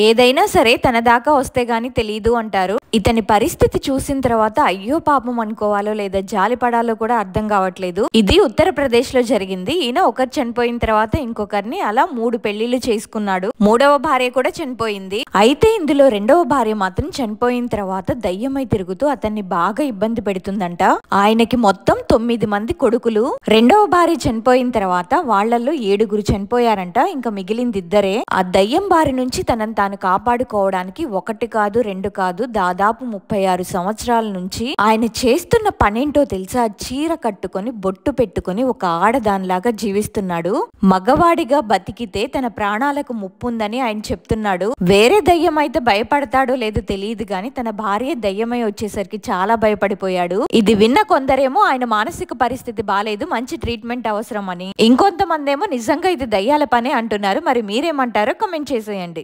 ఏదైనా సరే తన దాకా వస్తే గాని తెలీదు అంటారు. ఇతని పరిస్థితి చూసిన తర్వాత అయ్యో పాపం అనుకోవాలో లేదా జాలి పడాలో కూడా అర్థం కావట్లేదు. ఇది ఉత్తరప్రదేశ్ లో జరిగింది. ఈయన ఒకరు చనిపోయిన తర్వాత ఇంకొకరిని అలా 3 పెళ్లిళ్లు చేసుకున్నాడు. 3వ భార్య కూడా చనిపోయింది. అయితే ఇందులో 2వ భార్య మాత్రం చనిపోయిన తర్వాత దయ్యమై తిరుగుతూ అతన్ని బాగా ఇబ్బంది పెడుతుందంట. ఆయనకి మొత్తం 9 మంది కొడుకులు. 2వ భార్య చనిపోయిన తర్వాత వాళ్లలో 7గురు చనిపోయారంట. ఇంకా మిగిలింది 2రే. ఆ దయ్యం బారి నుంచి తనను తాను కాపాడుకోవడానికి 1 కాదు 2 కాదు దాదాపు 36 సంవత్సరాల నుంచి ఆయన చేస్తున్న పనేంటో తెలుసా? చీర కట్టుకొని బొట్టు పెట్టుకొని ఒక ఆడదానిలాగా జీవిస్తున్నాడు. మగవాడిగా బతికితే తన ప్రాణాలకు ముప్పుందని ఆయన చెప్తున్నాడు. వేరే దయ్యం అయితే భయపడతాడో లేదో తెలియదు గాని తన భార్య దయ్యమై వచ్చేసరికి చాలా భయపడిపోయాడు. ఇది విన్న కొందరేమో ఆయన మానసిక పరిస్థితి బాలేదు, మంచి ట్రీట్మెంట్ అవసరం అని, ఇంకొంతమంది ఏమో నిజంగా ఇది దయ్యాల పనే అంటున్నారు. మరి మీరేమంటారో కామెంట్ చేసేయండి.